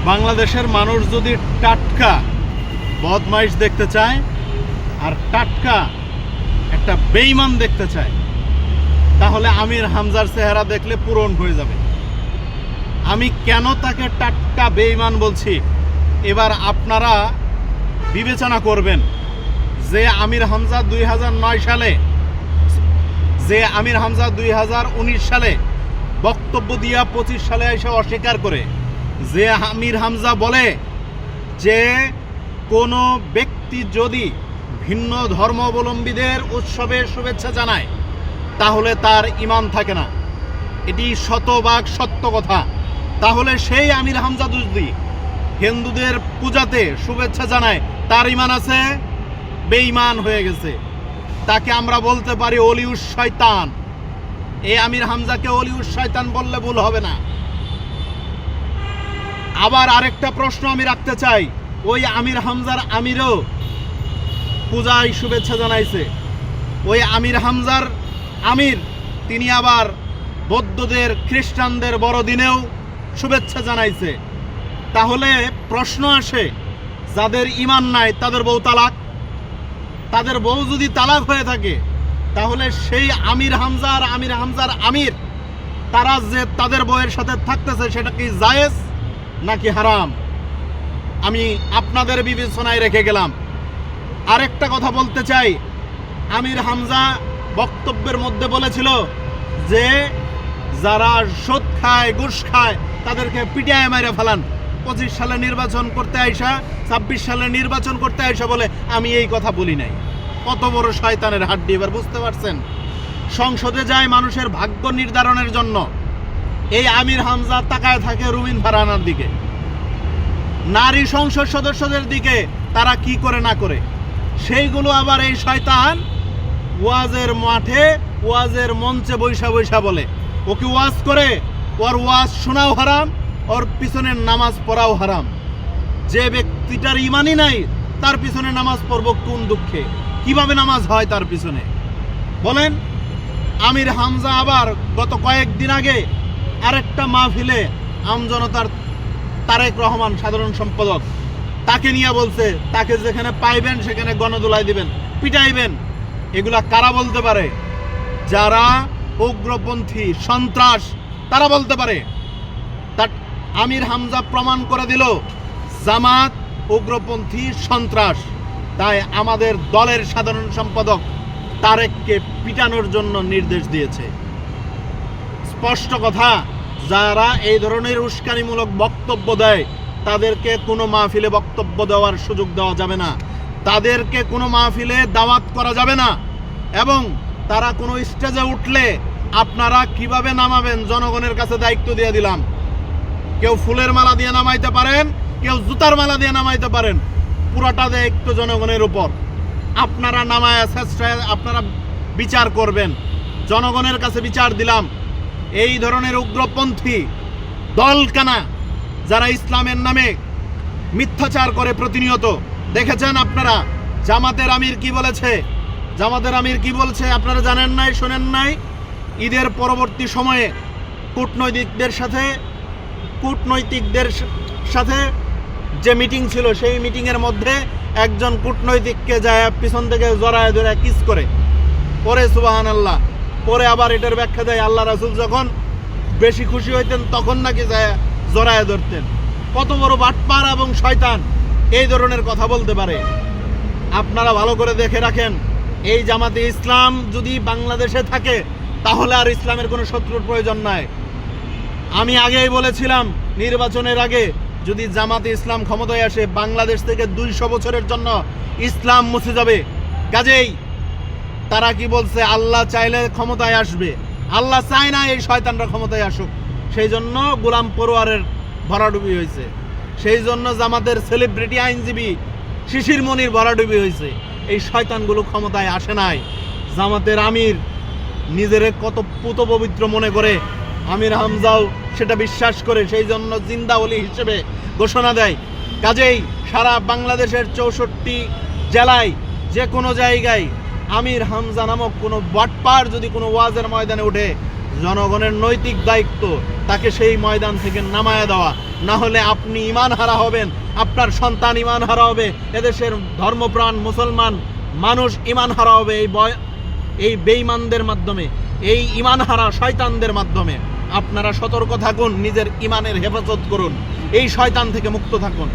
বাংলাদেশের মানুষ যদি টাটকা বদমাইশ দেখতে চায় আর টাটকা একটা বেঈমান দেখতে চায়, তাহলে আমির হামজার চেহারা দেখলে পূরণ হয়ে যাবে। আমি কেন তাকে টাটকা বেঈমান বলছি এবার আপনারা বিবেচনা করবেন। যে আমির হামজা 2009 সালে, যে আমির হামজা 2019 সালে বক্তব্য দিয়া 25 সালে এসে অস্বীকার করে, যে আমির হামজা বলে যে কোনো ব্যক্তি যদি ভিন্ন ধর্মাবলম্বীদের উৎসবে শুভেচ্ছা জানায় তাহলে তার ঈমান থাকে না, এটি শতভাগ সত্য কথা। তাহলে সেই আমির হামজা যদি হিন্দুদের পূজাতে শুভেচ্ছা জানায় তার ঈমান আছে? বেঈমান হয়ে গেছে। তাকে আমরা বলতে পারি অলিউস শয়তান। এই আমির হামজাকে অলিউস শয়তান বললে ভুল হবে না। আবার আরেকটা প্রশ্ন আমি রাখতে চাই, ওই আমির হামজার আমিরও পূজায় শুভেচ্ছা জানাইছে। ওই আমির হামজার আমির তিনি আবার বৌদ্ধদের খ্রিস্টানদের বড়দিনেও শুভেচ্ছা জানাইছে। তাহলে প্রশ্ন আসে, যাদের ঈমান নাই তাদের বউ তালাক, তাদের বউ যদি তালাক হয়ে থাকে তাহলে সেই আমির হামজা আর আমির হামজার আমির তারা যে তাদের বউয়ের সাথে থাকতেছে সেটা কি জায়েজ নাকি হারাম? আমি আপনাদের বিবেচনায় রেখে গেলাম। আরেকটা কথা বলতে চাই, আমির হামজা বক্তব্যের মধ্যে বলেছিল যে যারা সুদ খায় ঘুষ খায় তাদেরকে পিটিয়ে মেরে ফেলান। 25 সালে নির্বাচন করতে আইসা 26 সালে নির্বাচন করতে আইসা বলে আমি এই কথা বলি নাই। কত বড় শয়তানের হাড্ডি, এবার বুঝতে পারছেন? সংসদে যায় মানুষের ভাগ্য নির্ধারণের জন্য। এই আমির হামজা তাকায় থাকে রুমিন ফারহানার দিকে, নারী সংসদ সদস্যদের দিকে, তারা কি করে না করে। সেইগুলো আবার এই শয়তান ওয়াজের মাঠে ওয়াজের মঞ্চে বৈশা বৈশা বলে। ও কি ওয়াজ করে? ওর ওয়াজ শোনাও হারাম, ওর পিছনের নামাজ পড়াও হারাম। যে ব্যক্তিটার ইমানই নাই তার পিছনে নামাজ পড়ব কোন দুঃখে? কিভাবে নামাজ হয় তার পিছনে বলেন? আমির হামজা আবার গত কয়েকদিন আগে আরেকটা মাহফিলে আমজনতার তারেক রহমান সাধারণ সম্পাদক, তাকে নিয়ে বলছে তাকে যেখানে পাইবেন সেখানে গণদোলাই দিবেন, পিটাইবেন। এগুলা কারা বলতে পারে? যারা উগ্রপন্থী সন্ত্রাস তারা বলতে পারে। তার আমির হামজা প্রমাণ করে দিল জামাত উগ্রপন্থী সন্ত্রাস। তাই আমাদের দলের সাধারণ সম্পাদক তারেককে পিটানোর জন্য নির্দেশ দিয়েছে। স্পষ্ট কথা, যারা এই ধরনের উস্কানিমূলক বক্তব্য দেয় তাদেরকে কোনো মাহফিলে বক্তব্য দেওয়ার সুযোগ দেওয়া যাবে না, তাদেরকে কোনো মাহফিলে দাওয়াত করা যাবে না। এবং তারা কোনো স্টেজে উঠলে আপনারা কিভাবে নামাবেন জনগণের কাছে দায়িত্ব দিয়ে দিলাম। কেউ ফুলের মালা দিয়ে নামাইতে পারেন, কেউ জুতার মালা দিয়ে নামাইতে পারেন, পুরোটা দায়িত্ব জনগণের উপর। আপনারা নামায় চেষ্টায় আপনারা বিচার করবেন, জনগণের কাছে বিচার দিলাম। এই ধরনের উগ্রপন্থী দলকানা যারা ইসলামের নামে মিথ্যাচার করে প্রতিনিয়ত, দেখেছেন আপনারা জামাতের আমির কি বলেছে? জামাতের আমির কি বলছে আপনারা জানেন নাই, শোনেন নাই? ঈদের পরবর্তী সময়ে কূটনৈতিকদের সাথে যে মিটিং ছিল সেই মিটিংয়ের মধ্যে একজন কূটনৈতিককে যায় পিছন থেকে জড়ায় ধরে কিস করে পরে সুবহানাল্লাহ, পরে আবার এটার ব্যাখ্যা দেয় আল্লাহ রাসূল যখন বেশি খুশি হইতেন তখন নাকি যায় জড়ায় ধরতেন। কত বড় বাটপার এবং শয়তান এই ধরনের কথা বলতে পারে? আপনারা ভালো করে দেখে রাখেন, এই জামাতে ইসলাম যদি বাংলাদেশে থাকে তাহলে আর ইসলামের কোনো শত্রুর প্রয়োজন নাই। আমি আগেই বলেছিলাম নির্বাচনের আগে যদি জামাতে ইসলাম ক্ষমতায় আসে বাংলাদেশ থেকে 200 বছরের জন্য ইসলাম মুছে যাবে। কাজেই তারা কি বলছে? আল্লাহ চাইলে ক্ষমতায় আসবে, আল্লাহ চায় না এই শয়তানরা ক্ষমতায় আসুক। সেই জন্য গোলাম পরোয়ারের ভরাডুবি হয়েছে, সেই জন্য জামাতের সেলিব্রিটি আইনজীবী শিশির মনির ভরাডুবি হয়েছে। এই শয়তানগুলো ক্ষমতায় আসে নাই। জামাতের আমির নিজের কত পুত পবিত্র মনে করে, আমির হামজাও সেটা বিশ্বাস করে, সেই জন্য জিন্দা ওলি হিসেবে ঘোষণা দেয়। কাজেই সারা বাংলাদেশের 64 জেলায় যে কোনো জায়গায় আমির হামজা নামক কোনো বাটপার যদি কোনো ওয়াজের ময়দানে উঠে, জনগণের নৈতিক দায়িত্ব তাকে সেই ময়দান থেকে নামায়া দেওয়া, না হলে আপনি ঈমান হারা হবেন, আপনার সন্তান ঈমান হারা হবে, এদেশের ধর্মপ্রাণ মুসলমান মানুষ ঈমান হারা হবে এই বেঈমানদের মাধ্যমে, এই ঈমান হারা শয়তানদের মাধ্যমে। আপনারা সতর্ক থাকুন, নিজের ঈমানের হেফাজত করুন, এই শয়তান থেকে মুক্ত থাকুন।